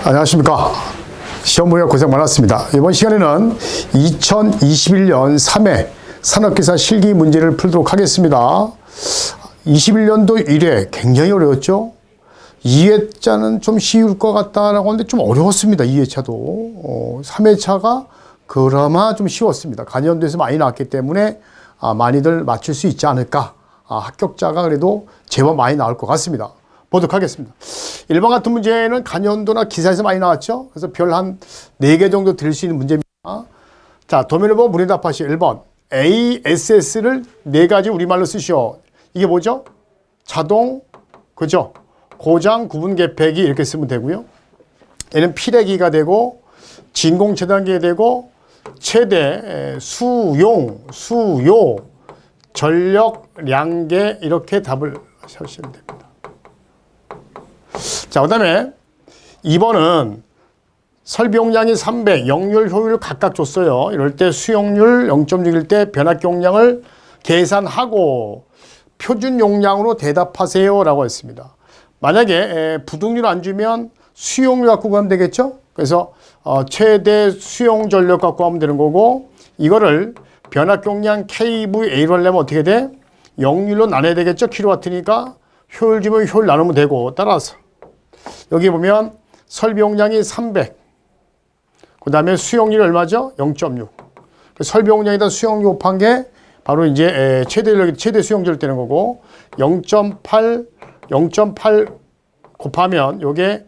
안녕하십니까. 시험 보느라 고생 많았습니다. 이번 시간에는 2021년 3회 산업기사 실기 문제를 풀도록 하겠습니다. 21년도 1회 굉장히 어려웠죠. 2회차는 좀 쉬울 것 같다라고 하는데 좀 어려웠습니다. 2회차도. 3회차가 그나마 좀 쉬웠습니다. 간연도에서 많이 나왔기 때문에 많이들 맞출 수 있지 않을까. 합격자가 그래도 제법 많이 나올 것 같습니다. 보도록 하겠습니다. 1번 같은 문제는 간연도나 기사에서 많이 나왔죠. 그래서 별 한 4개 정도 드릴 수 있는 문제입니다. 자, 도면을 보고 문해답하시오. 1번 ASS를 4가지 우리말로 쓰시오. 이게 뭐죠? 자동, 그죠? 고장, 구분, 개폐기 이렇게 쓰면 되고요. 얘는 필해기가 되고 진공 최단기가 되고 최대, 수용, 수요, 전력, 량계 이렇게 답을 하시면 됩니다. 자, 그 다음에 2번은 설비 용량이 300, 역률, 효율 각각 줬어요. 이럴 때 수용률 0.6일 때 변압 용량을 계산하고 표준 용량으로 대답하세요 라고 했습니다. 만약에 부등률 안 주면 수용률 갖고 구하면 되겠죠? 그래서 최대 수용 전력 갖고 하면 되는 거고, 이거를 변압 용량 kVA로 하려면 어떻게 돼? 역률로 나눠야 되겠죠? 킬로와트니까 효율 주면 효율 나누면 되고, 따라서 여기 보면 설비 용량이 300, 그 다음에 수용률이 얼마죠? 0.6. 설비 용량에다 수용률 곱한 게 바로 이제 최대 수용률 되는 거고, 0.8 곱하면 요게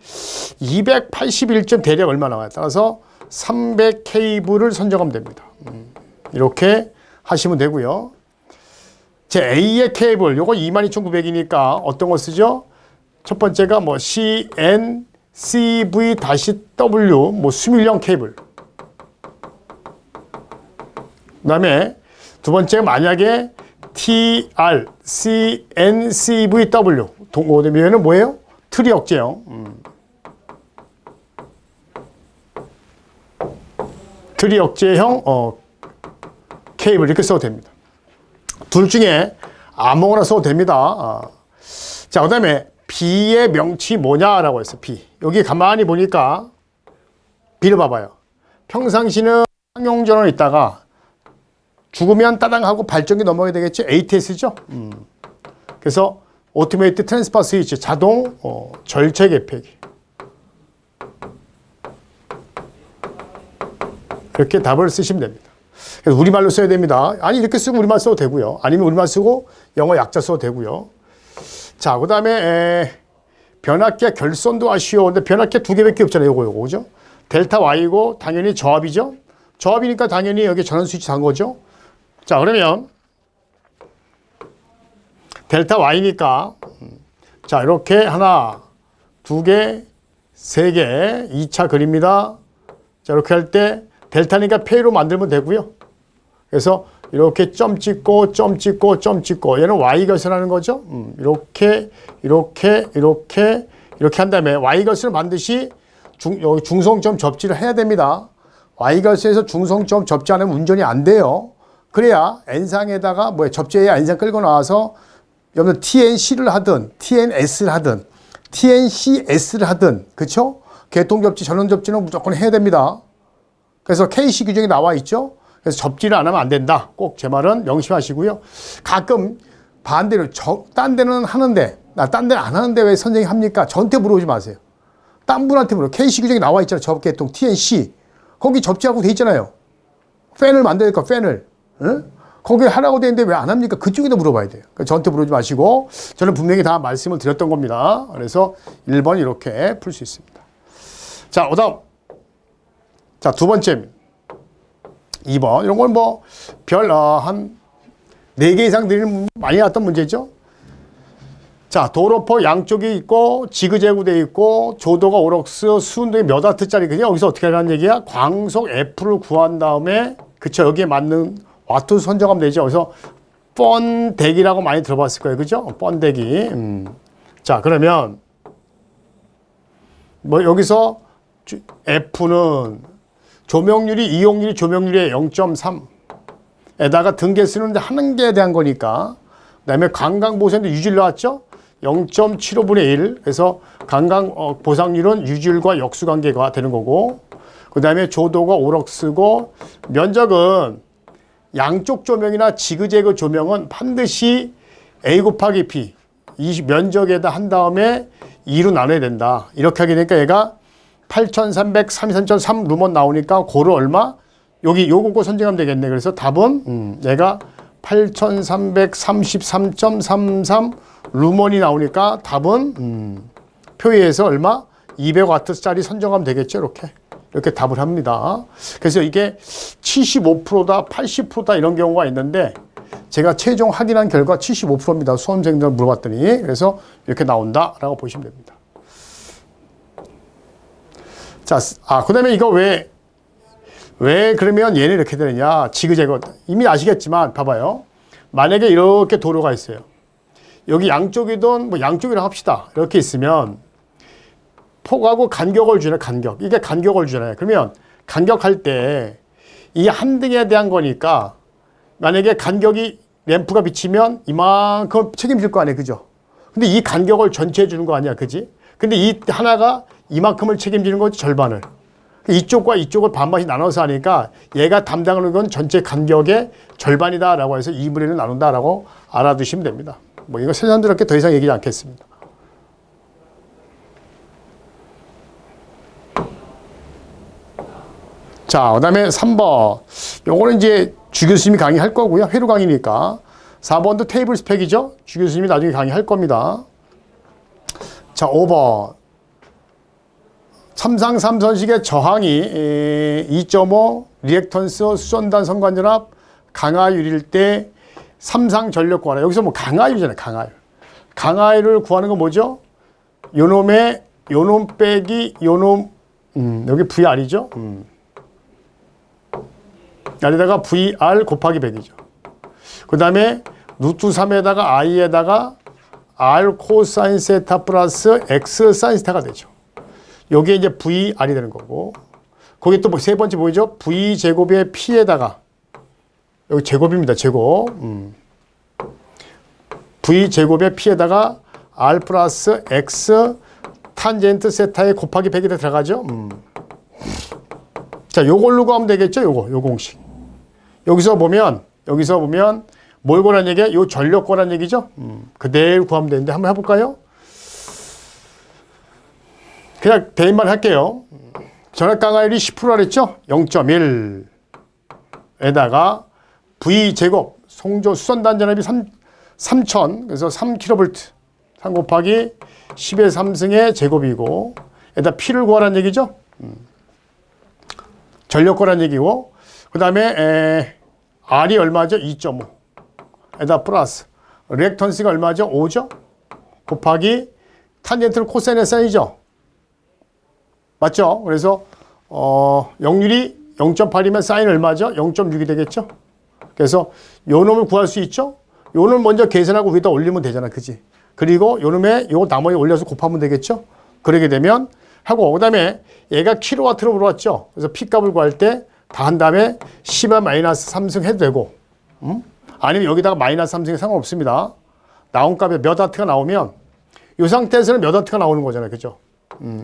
281점 대략 얼마 나와요. 따라서 300kV를 선정하면 됩니다. 이렇게 하시면 되고요. 제 A의 케이블, 요거 22,900이니까 어떤 거 쓰죠? 첫 번째가 뭐 CN, CV-W, 뭐 수밀형 케이블. 그 다음에 두 번째 만약에 TR, CN, CV-W. 동호되면은 뭐예요? 트리 억제형. 트리 억제형 케이블 이렇게 써도 됩니다. 둘 중에 아무거나 써도 됩니다. 자, 그 다음에 B의 명치 뭐냐라고 했어요. B. 여기 가만히 보니까 B를 봐봐요. 평상시는 상용전원에 있다가 죽으면 따당 하고 발전기 넘어가야 되겠죠. ATS죠. 그래서 오토메이트 트랜스퍼 스위치, 자동 절체 개폐기. 이렇게 답을 쓰시면 됩니다. 그래서 우리말로 써야 됩니다. 아니 이렇게 쓰고 우리말 써도 되고요. 아니면 우리말 쓰고 영어 약자 써도 되고요. 자, 그 다음에 변압계 결손도 아쉬워. 근데 변압계 2개밖에 없잖아요. 요거 그죠? 델타 Y고 당연히 저압이죠. 저압이니까 당연히 여기 전원 스위치 단 거죠. 자, 그러면 델타 Y니까 자, 이렇게 하나, 2개, 3개 2차 그립니다. 자, 이렇게 할 때 델타니까 P로 만들면 되고요. 그래서 이렇게 점 찍고 점 찍고 점 찍고, 얘는 Y 결선하는 거죠. 이렇게 한 다음에 Y 결선을 반드시 여기 중성점 접지를 해야 됩니다. Y 결선에서 중성점 접지 않으면 운전이 안 돼요. 그래야 N상에다가 접지해야 N상 끌고 나와서 여러분 TNC를 하든 TNS를 하든 TNCS를 하든, 그렇죠? 개통 접지, 전원 접지는 무조건 해야 됩니다. 그래서 KC 규정이 나와 있죠. 그래서 접지를 안 하면 안 된다. 꼭 제 말은 명심하시고요. 가끔 반대로 딴 데는 하는데 딴 데는 안 하는데 왜 선생님이 합니까? 저한테 물어보지 마세요. 딴 분한테 물어. KC 규정이 나와 있잖아요. 접개통 TNC. 거기 접지하고 돼 있잖아요. 팬을 만드니까 팬을. 응? 거기 하라고 돼 있는데 왜 안 합니까? 그쪽에다 물어봐야 돼요. 그러니까 저한테 물어보지 마시고, 저는 분명히 다 말씀을 드렸던 겁니다. 그래서 1번 이렇게 풀 수 있습니다. 자, 그다음. 자, 두 번째입니다. 2번. 이런 건 한 4개 이상 드리는 많이 나왔던 문제죠. 자, 도로포 양쪽이 있고, 지그재그되어 있고, 조도가 오럭스, 수운동이 몇 와트짜리, 그냥 여기서 어떻게 하라는 얘기야? 광속 F를 구한 다음에, 그쵸, 여기에 맞는 와트 선정하면 되죠. 그래서 뻔대기라고 많이 들어봤을 거예요. 그죠? 뻔대기. 자, 그러면, 여기서 F는 조명률이, 이용률이 조명률의 0.3에다가 등계 쓰는데 하는 게 대한 거니까, 그 다음에 관광보수인데 유질 나왔죠? 0.75분의 1. 그래서 강강 보상률은 유지율과 역수관계가 되는 거고, 그 다음에 조도가 5럭스고, 면적은 양쪽 조명이나 지그재그 조명은 반드시 A 곱하기 B, 이 면적에다 한 다음에 2로 나눠야 된다. 이렇게 하게 되니까 얘가 8333.3 루먼 나오니까 고를 얼마? 여기 요거 선정하면 되겠네. 그래서 답은 얘가 8333.33 루먼이 나오니까 답은 표에서 얼마? 200W짜리 선정하면 되겠죠. 이렇게 답을 합니다. 그래서 이게 75%다 80%다 이런 경우가 있는데 제가 최종 확인한 결과 75%입니다. 수험생들 물어봤더니. 그래서 이렇게 나온다라고 보시면 됩니다. 자, 그 다음에 이거 왜 그러면 얘는 이렇게 되느냐. 지그재그. 이미 아시겠지만, 봐봐요. 만약에 이렇게 도로가 있어요. 여기 양쪽이든, 뭐 양쪽이라 합시다. 이렇게 있으면, 폭하고 간격을 주잖아요, 간격. 이게 간격을 주잖아요. 그러면, 간격할 때, 이 한 등에 대한 거니까, 만약에 간격이, 램프가 비치면 이만큼 책임질 거 아니에요. 그죠? 근데 이 간격을 전체 해주는 거 아니야. 그지? 근데 이 하나가 이만큼을 책임지는 거지, 절반을. 이쪽과 이쪽을 반반씩 나눠서 하니까 얘가 담당하는 건 전체 간격의 절반이다라고 해서 2분의 1을 나눈다라고 알아두시면 됩니다. 뭐 이거 세상스럽게 더 이상 얘기하지 않겠습니다. 자, 그 다음에 3번. 요거는 이제 주 교수님이 강의할 거고요. 회로 강의니까. 4번도 테이블 스펙이죠. 주 교수님이 나중에 강의할 겁니다. 자, 5번. 삼상 삼선식의 저항이 2.5 리액턴스 수선단 선관전압 강하율일 때 삼상 전력 구하라. 여기서 뭐 강하율이잖아요. 강하율. 강하율을 구하는 건 뭐죠? 요놈의 요놈 빼기 요놈 여기 VR이죠. 여기다가 VR 곱하기 100이죠. 그 다음에 루트 3에다가 I에다가 R 코사인 세타 플러스 X 사인 세타가 되죠. 여기에 이제 VR이 되는 거고, 거기 또 세 번째 보이죠? V 제곱의 P에다가, 여기 제곱입니다. 제곱. V 제곱의 P에다가 R 플러스 X 탄젠트 세타에 곱하기 100이 들어가죠? 자, 요걸로 구하면 되겠죠? 요 공식. 여기서 보면 뭘 구하라는 얘기야? 요 전력 구하라는 얘기죠? 그대로 구하면 되는데 한번 해볼까요? 그냥 대입만 할게요. 전압 강하율이 10%라 그랬죠? 0.1에다가 V 제곱 송조 수선단 전압이 3000 그래서 3kV 3 곱하기 10의 3승의 제곱이고 에다 P를 구하라는 얘기죠? 전력 구하라는 얘기고 그 다음에 R이 얼마죠? 2.5 에다 플러스 리액턴스가 얼마죠? 5죠? 곱하기 탄젠트는 코사인의 사인이죠? 맞죠? 그래서 역률이 0.8이면 사인 얼마죠? 0.6이 되겠죠? 그래서 요 놈을 구할 수 있죠? 요 놈을 먼저 계산하고 위에다 올리면 되잖아. 그지? 그리고 요 놈에 요 나머지 올려서 곱하면 되겠죠? 그러게 되면 하고 그다음에 얘가 킬로와트로 물어왔죠? 그래서 P값을 구할 때 다 한 다음에 10의 마이너스 3승 해도 되고 아니면 여기다가 마이너스 3승이 상관없습니다. 나온 값에 몇 와트가 나오면 이 상태에서는 몇 와트가 나오는 거잖아요. 그죠?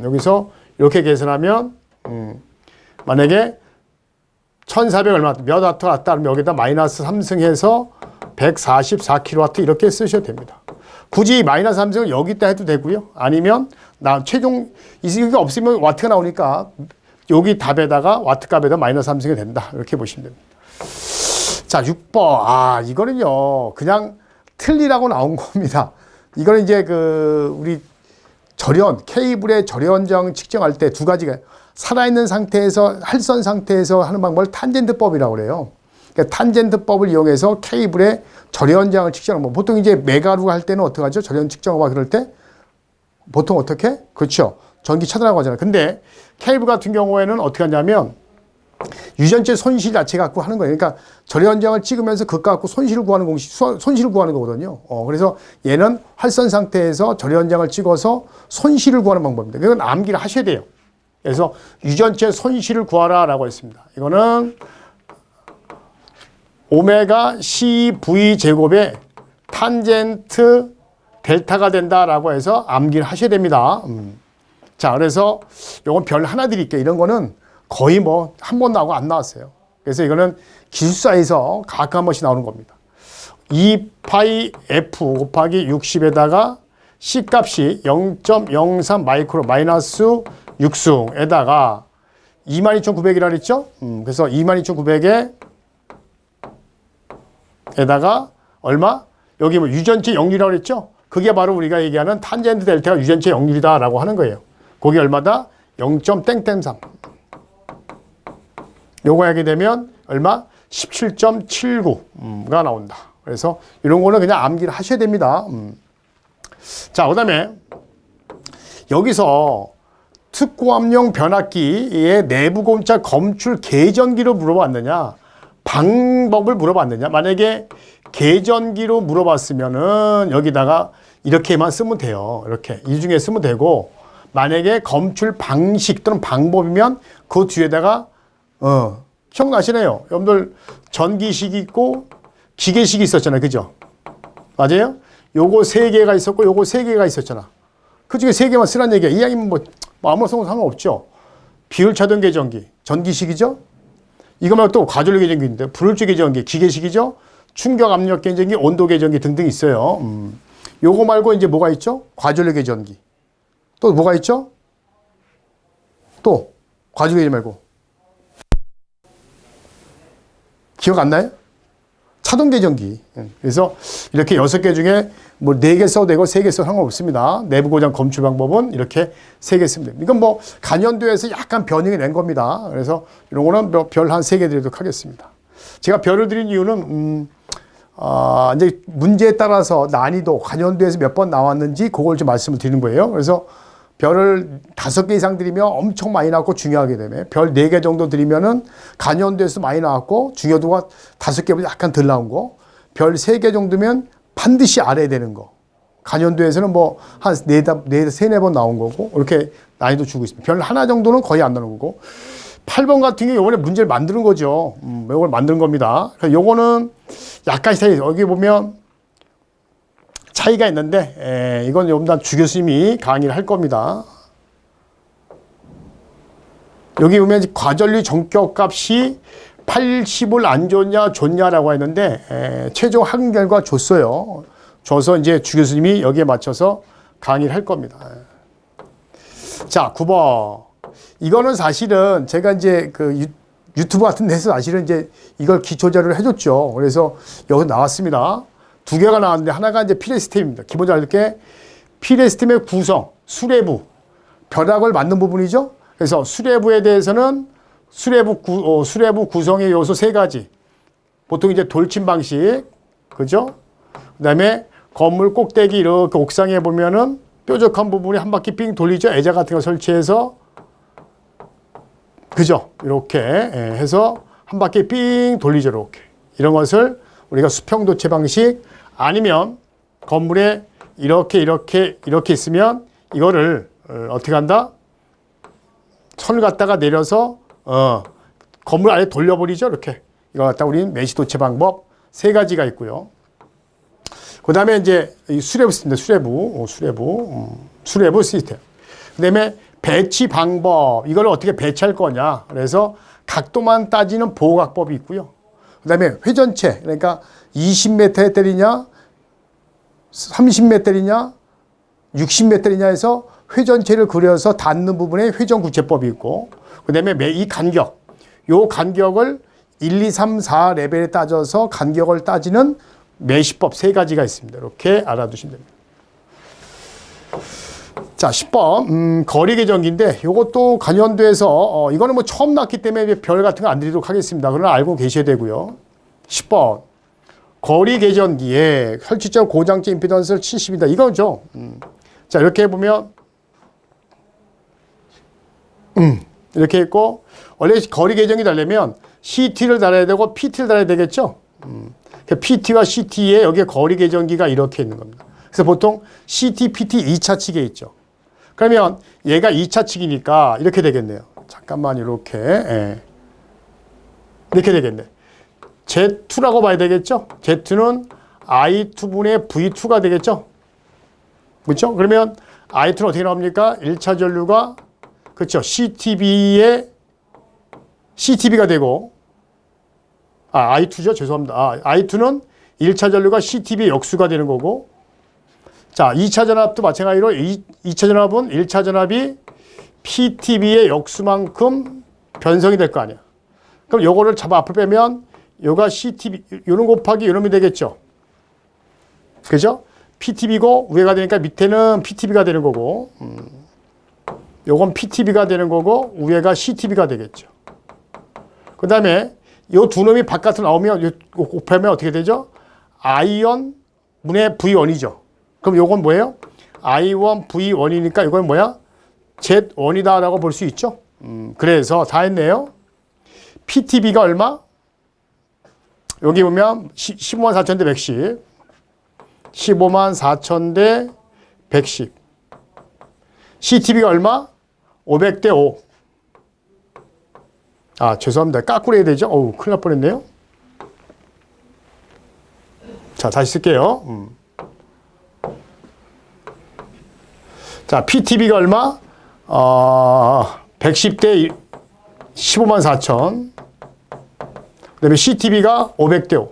여기서 이렇게 계산하면 만약에 1400 얼마 몇 와트가 왔다 그러면 여기다 마이너스 3승해서 144kW 이렇게 쓰셔도 됩니다. 굳이 마이너스 3승을 여기다 해도 되고요. 아니면 최종 이게 없으면 와트가 나오니까 여기 답에다가 와트 값에다 마이너스 3승이 된다. 이렇게 보시면 됩니다. 자, 6번. 이거는요. 그냥 틀리라고 나온 겁니다. 이거는 이제 우리 케이블의 절연정 측정할 때 두 가지가 살아있는 상태에서 활선 상태에서 하는 방법을 탄젠트법이라고 그래요. 그러니까 탄젠트법을 이용해서 케이블의 절연장을 측정하는 거. 보통 이제 메가루 할 때는 어떻게 하죠? 절연 측정하고 그럴 때 보통 어떻게? 그렇죠. 전기 차단하고 하잖아요. 근데 케이블 같은 경우에는 어떻게 하냐면 유전체 손실 자체 갖고 하는 거예요. 그러니까 절연장을 찍으면서 그거 갖고 손실을 구하는 공식, 손실을 구하는 거거든요. 그래서 얘는 활선 상태에서 절연장을 찍어서 손실을 구하는 방법입니다. 그건 암기를 하셔야 돼요. 그래서 유전체 손실을 구하라라고 했습니다. 이거는 오메가 CV 제곱에 탄젠트 델타가 된다라고 해서 암기를 하셔야 됩니다. 자, 그래서 요건 별 하나 드릴게요. 이런 거는 거의 뭐 한 번 나오고 안 나왔어요. 그래서 이거는 기술사에서 가끔 한 번씩 나오는 겁니다. 2파이 F 곱하기 60에다가 C 값이 0.03 마이크로 마이너스 6승에다가 22,900이라 그랬죠? 그래서 22,900에 에다가 얼마? 여기 뭐 유전체 역률이라고 그랬죠? 그게 바로 우리가 얘기하는 탄젠트 델타가 유전체 역률이다라고 하는 거예요. 그게 얼마다? 0.땡땡3. 요거 하게 되면 얼마? 17.79가 나온다. 그래서 이런 거는 그냥 암기를 하셔야 됩니다. 자, 그 다음에 여기서 특고압용 변압기의 내부 공차 검출 계전기로 물어봤느냐, 방법을 물어봤느냐. 만약에 계전기로 물어봤으면은 여기다가 이렇게만 쓰면 돼요. 이렇게 이 중에 쓰면 되고, 만약에 검출 방식 또는 방법이면 그 뒤에다가 기억나시네요. 여러분들 전기식이 있고 기계식이 있었잖아요. 그죠? 맞아요? 요거 3개가 있었고 요거 3개가 있었잖아. 그 중에 3개만 쓰란 얘기야. 이왕이면 뭐 아무 상관없죠. 비율차등 계전기, 전기식이죠. 이거 말고 또 과전류 계전기 있는데 불울주 계전기, 기계식이죠. 충격 압력 계전기, 온도 계전기 등등 있어요. 요거 말고 이제 뭐가 있죠? 과전류 계전기. 또 뭐가 있죠? 또 과전류 계전기 말고 기억 안 나요? 차동 계전기. 그래서 이렇게 6개 중에 뭐 4개 써도 되고 3개 써도 상관없습니다. 내부 고장 검출 방법은 이렇게 3개 쓰면 됩니다. 이건 뭐 간연도에서 약간 변형이 낸 겁니다. 그래서 이런 거는 별 한 3개 드리도록 하겠습니다. 제가 별을 드린 이유는 이제 문제에 따라서 난이도 간연도에서 몇 번 나왔는지 그걸 좀 말씀을 드리는 거예요. 그래서 별을 5개 이상 드리면 엄청 많이 나왔고 중요하게 되면 별 4개 정도 드리면은 간연도에서 많이 나왔고 중요도가 5개보다 약간 덜 나온 거, 별 3개 정도면 반드시 알아야 되는 거. 간연도에서는 뭐 한 4번 나온 거고 이렇게 난이도 주고 있습니다. 별 하나 정도는 거의 안 나오는 거고 8번 같은 경우 이번에 문제를 만드는 거죠. 이걸 만드는 겁니다. 그래서 요거는 약간 차이, 여기 보면 차이가 있는데 이건 일단 주 교수님이 강의를 할 겁니다. 여기 보면 과전류 전격값이 80을 안 줬냐 줬냐라고 했는데 최종 확인 결과 줬어요. 줘서 이제 주 교수님이 여기에 맞춰서 강의를 할 겁니다. 자, 9번. 이거는 사실은 제가 이제 그 유튜브 같은 데서 사실은 이제 이걸 기초 자료를 해줬죠. 그래서 여기 나왔습니다. 2개가 나왔는데 하나가 이제 필의 시스템입니다. 기본적으로 이렇게 필의 시스템의 구성, 수뇌부, 벼락을 만든 부분이죠. 그래서 수뇌부에 대해서는 수뇌부 구성의 요소 3가지. 보통 이제 돌침 방식, 그죠? 그 다음에 건물 꼭대기 이렇게 옥상에 보면은 뾰족한 부분이 한 바퀴 삥 돌리죠. 애자 같은 거 설치해서, 그죠? 이렇게 해서 한 바퀴 삥 돌리죠. 이렇게. 이런 것을 우리가 수평도체 방식, 아니면 건물에 이렇게 있으면 이거를 어떻게 한다? 선을 갖다가 내려서 건물 안에 돌려버리죠. 이렇게. 이거 갖다 우리는 메시도체 방법 3가지가 있고요. 그 다음에 이제 수뇌부 시스템입니다. 수뇌부 시스템. 그 다음에 배치 방법. 이걸 어떻게 배치할 거냐. 그래서 각도만 따지는 보호각법이 있고요. 그 다음에 회전체. 그러니까 20m에 때리냐, 30m에 때리냐, 60m에 때리냐 해서 회전체를 그려서 닿는 부분에 회전구체법이 있고, 그 다음에 이 간격. 요 간격을 1, 2, 3, 4 레벨에 따져서 간격을 따지는 매시법 3가지가 있습니다. 이렇게 알아두시면 됩니다. 자, 10번. 거리 계전기인데 이것도 간연도에서 이거는 뭐 처음 났기 때문에 별 같은 거 안 드리도록 하겠습니다. 그러나 알고 계셔야 되고요. 10번. 거리 계전기에 설치적 고장체 임피던스를 70이다. 이거죠. 자, 이렇게 보면 이렇게 있고, 원래 거리 계전기 달려면 CT를 달아야 되고 PT를 달아야 되겠죠. PT와 CT에 여기에 거리 계전기가 이렇게 있는 겁니다. 그래서 보통 CT, PT 2차 측에 있죠. 그러면 얘가 2차 측이니까 이렇게 되겠네요. 잠깐만 이렇게 되겠네. Z2라고 봐야 되겠죠. Z2는 I2분의 V2가 되겠죠. 그렇죠? 그러면 I2는 어떻게 나옵니까? 1차 전류가 그렇죠. CTB가 되고 I2죠. 죄송합니다. I2는 1차 전류가 CTB의 역수가 되는 거고 자, 2차 전압도 마찬가지로 2차 전압은 1차 전압이 PTB의 역수만큼 변성이 될 거 아니야. 그럼 요거를 잡아 앞을 빼면 요가 CTB, 요런 곱하기 요놈이 되겠죠. 그죠? PTB고 위에가 되니까 밑에는 PTB가 되는 거고 요건 PTB가 되는 거고 위에가 CTB가 되겠죠. 그 다음에 요 두 놈이 바깥으로 나오면 요 곱하면 어떻게 되죠? I1 분의 V1이죠. 그럼 요건 뭐예요? I1 V1이니까 이건 뭐야? Z1이다 라고 볼 수 있죠. 그래서 다 했네요. PTB가 얼마? 여기 보면 15만 4천 대 110. 15만 4천 대 110. CTB가 얼마? 500대 5. 아, 죄송합니다. 까꾸로 해야 되죠? 어우, 큰일 날 뻔했네요. 자, 다시 쓸게요. 자, PTB가 얼마? 110대 15만 4천. 그 다음에 CTB가 500대 5.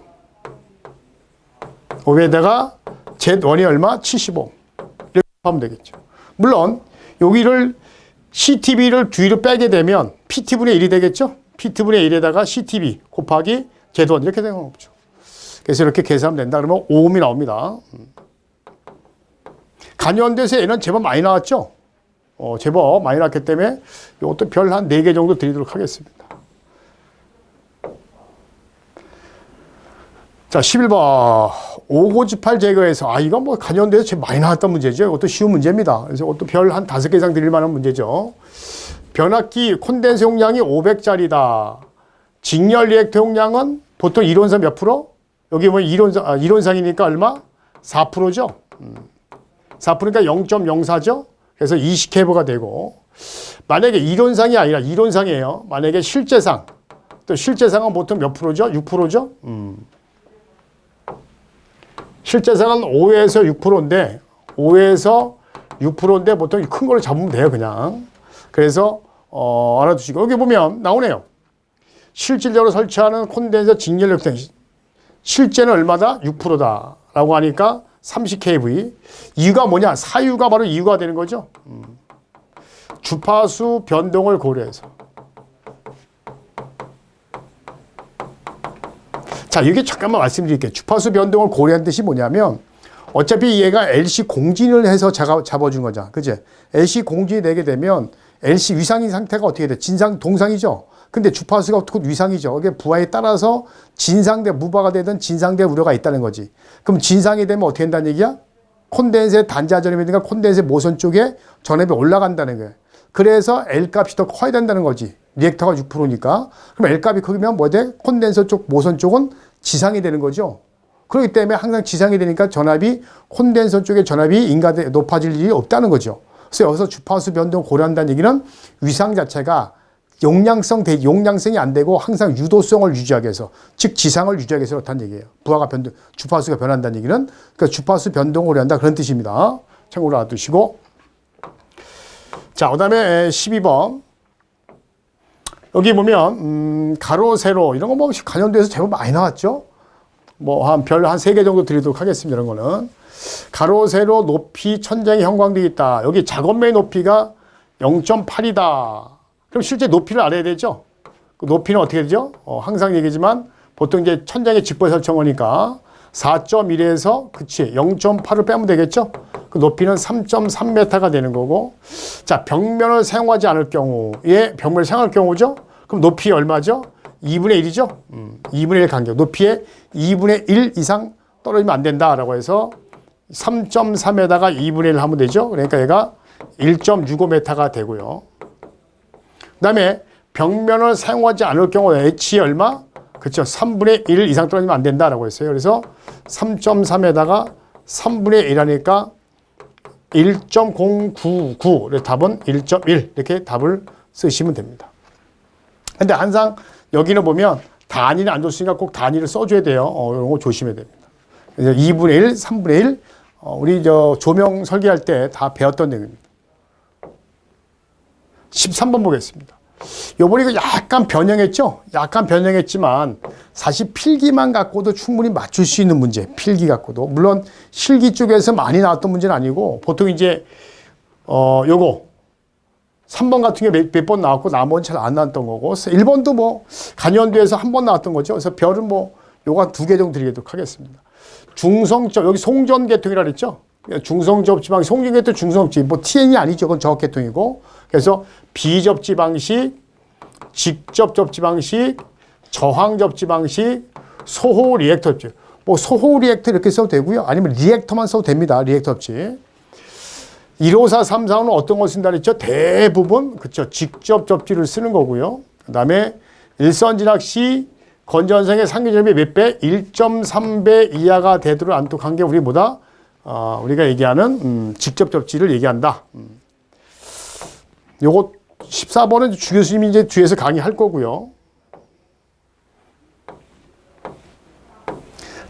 5에다가 Z1이 얼마? 75. 이렇게 하면 되겠죠. 물론, 여기를 CTB를 뒤로 빼게 되면 PT분의 1이 되겠죠? PT분의 1에다가 CTB 곱하기 Z1 이렇게 되는 거죠. 그래서 이렇게 계산하면 된다. 그러면 5옴이 나옵니다. 간연대에서 얘는 제법 많이 나왔죠? 제법 많이 나왔기 때문에 이것도 별 한 4개 정도 드리도록 하겠습니다. 자, 11번. 오고지팔 제거해서, 이건 뭐 간연대에서 제일 많이 나왔던 문제죠. 이것도 쉬운 문제입니다. 그래서 이것도 별 한 5개 이상 드릴 만한 문제죠. 변압기 콘덴서 용량이 500짜리다. 직렬 리액터 용량은 보통 이론상 몇 프로? 여기 보면 이론상이니까 얼마? 4%죠. 4%니까 0.04죠. 그래서 20케버가 되고 만약에 이론상이 아니라 이론상이에요. 만약에 실제상 또 실제상은 보통 몇 프로죠? 6%죠. 실제상은 5에서 6%인데 5에서 6%인데 보통 큰 걸로 잡으면 돼요. 그냥. 그래서 알아두시고 여기 보면 나오네요. 실질적으로 설치하는 콘덴서 직렬 리액터 실제는 얼마다? 6%다 라고 하니까 30kV. 이유가 뭐냐? 사유가 바로 이유가 되는 거죠. 주파수 변동을 고려해서. 자, 이게 잠깐만 말씀드릴게요. 주파수 변동을 고려한 뜻이 뭐냐면 어차피 얘가 LC 공진을 해서 잡아준 거잖아. 그치? LC 공진이 되게 되면 LC 위상인 상태가 어떻게 돼? 진상, 동상이죠. 근데 주파수가 곧 위상이죠. 이게 부하에 따라서 진상대, 무부하가 되든 진상대 우려가 있다는 거지. 그럼 진상이 되면 어떻게 된다는 얘기야? 콘덴서의 단자 전압이든가 콘덴서의 모선 쪽에 전압이 올라간다는 거예요. 그래서 L값이 더 커야 된다는 거지. 리액터가 6%니까. 그럼 L값이 크면 뭐 돼? 콘덴서 쪽, 모선 쪽은 지상이 되는 거죠. 그렇기 때문에 항상 지상이 되니까 전압이, 콘덴서 쪽의 전압이 높아질 일이 없다는 거죠. 그래서 여기서 주파수 변동을 고려한다는 얘기는 위상 자체가 용량성이 안 되고 항상 유도성을 유지하기 위해서, 즉 지상을 유지하기 위해서 그렇다는 얘기예요. 부하가 주파수가 변한다는 얘기는 그러니까 주파수 변동을 고려한다 그런 뜻입니다. 참고로 알아두시고. 자, 그 다음에 12번. 여기 보면 가로, 세로 이런 거 뭐 간연도에서 제법 많이 나왔죠. 뭐 한 3개 정도 드리도록 하겠습니다. 이런 거는 가로, 세로 높이 천장에 형광되어 있다. 여기 작업면의 높이가 0.8이다. 그럼 실제 높이를 알아야 되죠. 그 높이는 어떻게 되죠? 항상 얘기지만 보통 이제 천장에 직보에 설치한 거니까 4.1에서 그치 0.8을 빼면 되겠죠. 그 높이는 3.3m가 되는 거고. 자, 벽면을 사용하지 않을 경우에 벽면을 사용할 경우죠. 그럼 높이 얼마죠? 2분의 1이죠. 2분의 1 간격. 높이에 2분의 1 이상 떨어지면 안 된다라고 해서 3.3에다가 2분의 1 하면 되죠. 그러니까 얘가 1.65m가 되고요. 그 다음에 벽면을 사용하지 않을 경우 H 얼마? 그렇죠. 3분의 1 이상 떨어지면 안 된다라고 했어요. 그래서 3.3에다가 3분의 1 하니까 1.099. 답은 1.1. 이렇게 답을 쓰시면 됩니다. 근데 항상 여기는 보면 단위는 안 줬으니까 꼭 단위를 써줘야 돼요. 이런 거 조심해야 됩니다. 2분의 1, 3분의 1, 우리 조명 설계할 때 다 배웠던 내용입니다. 13번 보겠습니다. 요번에 이거 약간 변형했죠? 약간 변형했지만 사실 필기만 갖고도 충분히 맞출 수 있는 문제, 필기 갖고도. 물론 실기 쪽에서 많이 나왔던 문제는 아니고 보통 이제 요거 3번 같은 게 몇 번 나왔고 나머지는 잘 안 나왔던 거고 1번도 뭐 간연도에서 한 번 나왔던 거죠. 그래서 별은 뭐 요거 한 2개 정도 드리도록 하겠습니다. 중성접, 여기 송전계통이라 그랬죠? 중성접지방식, 송전계통 중성접지, 뭐 TN이 아니죠. 그건 저항계통이고. 그래서 비접지 방식, 직접 접지 방식, 저항 접지 방식, 소호 리액터 접지. 뭐 소호 리액터 이렇게 써도 되고요. 아니면 리액터만 써도 됩니다. 리액터 접지. 15434는 어떤 걸 쓴다 그랬죠? 대부분 그렇죠. 직접 접지를 쓰는 거고요. 그다음에 일선진학 시 건전성의 상기점이 몇 배? 1.3배 이하가 되도록 안독한 게 우리 뭐다? 우리가 얘기하는 직접 접지를 얘기한다. 요거 14번은 주 교수님이 이제 뒤에서 강의할 거고요.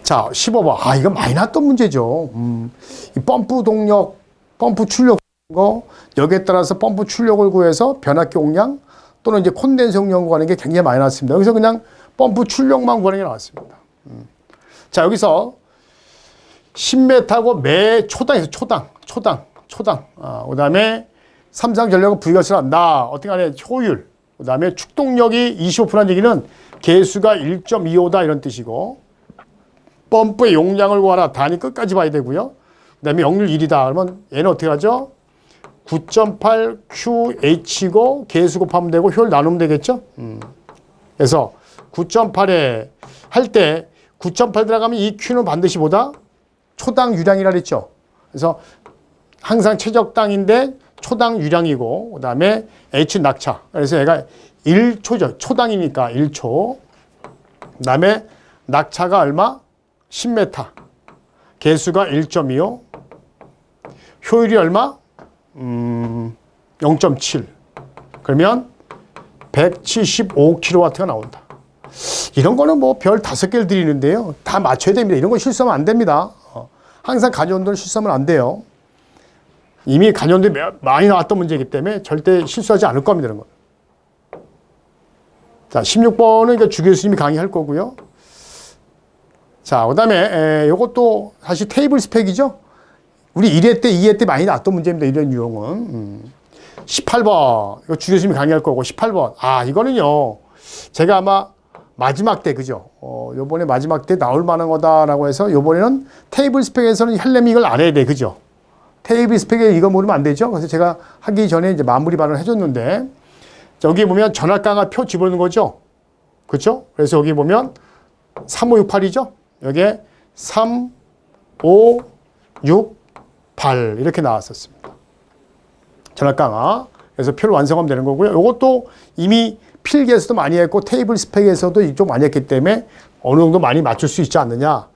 자, 15번. 이거 많이 나왔던 문제죠. 이 펌프 동력, 펌프 출력 거, 여기에 따라서 펌프 출력을 구해서 변압기 용량 또는 이제 콘덴서 용량 구하는 게 굉장히 많이 나왔습니다. 여기서 그냥 펌프 출력만 구하는 게 나왔습니다. 자, 여기서 10m고 매 초당에서 초당. 그 다음에 삼상 전력은 부위가스를 한다. 어떻게 하냐, 효율. 그 다음에 축동력이 25%라는 얘기는 개수가 1.25다 이런 뜻이고, 펌프의 용량을 구하라. 단위 끝까지 봐야 되고요. 그 다음에 역률 1이다. 그러면 얘는 어떻게 하죠? 9.8 QH고 개수 곱하면 되고 효율 나누면 되겠죠? 그래서 9.8에 할 때 9.8 들어가면 이 Q는 반드시 뭐다? 초당 유량이라 그랬죠. 그래서 항상 최적당인데 초당 유량이고, 그 다음에 H 낙차. 그래서 얘가 1초죠. 초당이니까 1초. 그 다음에 낙차가 얼마? 10m. 개수가 1.25. 효율이 얼마? 0.7. 그러면 175kW가 나온다. 이런 거는 뭐 별 5개를 드리는데요. 다 맞춰야 됩니다. 이런 거 실수하면 안 됩니다. 항상 간연도는 실수하면 안 돼요. 이미 간연도에 많이 나왔던 문제이기 때문에 절대 실수하지 않을 겁니다. 이런 거. 자, 16번은 이거 주 교수님이 강의할 거고요. 자, 그 다음에 이것도 사실 테이블 스펙이죠. 우리 1회 때, 2회 때 많이 나왔던 문제입니다. 이런 유형은. 18번. 이거 주 교수님이 강의할 거고, 18번. 이거는요. 제가 아마 마지막 때, 그죠? 요번에 마지막 때 나올 만한 거다라고 해서 요번에는 테이블 스펙에서는 헬렘이 이걸 알아야 돼. 그죠? 테이블 스펙에 이거 모르면 안 되죠? 그래서 제가 하기 전에 이제 마무리 발언을 해줬는데, 여기 보면 전압강화 표 집어넣는 거죠? 그렇죠? 그래서 여기 보면 3568이죠? 여기에 3, 5, 6, 8 이렇게 나왔었습니다. 전압강화. 그래서 표를 완성하면 되는 거고요. 이것도 이미 필기에서도 많이 했고 테이블 스펙에서도 좀 많이 했기 때문에 어느 정도 많이 맞출 수 있지 않느냐.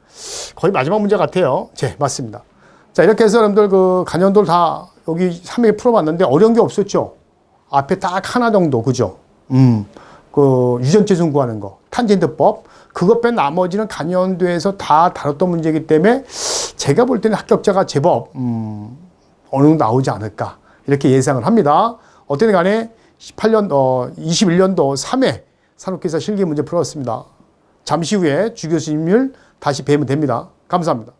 거의 마지막 문제 같아요. 맞습니다. 자, 이렇게 해서 여러분들 그 간연도를 다 여기 3회 풀어봤는데 어려운 게 없었죠. 앞에 딱 하나 정도, 그죠? 그 유전체중 구하는 거, 탄젠트법. 그것 뺀 나머지는 간연도에서 다 다뤘던 문제이기 때문에 제가 볼 때는 합격자가 제법 어느 정도 나오지 않을까 이렇게 예상을 합니다. 어쨌든 간에 21년도 3회 산업기사 실기 문제 풀었습니다. 잠시 후에 주 교수님을 다시 뵈면 됩니다. 감사합니다.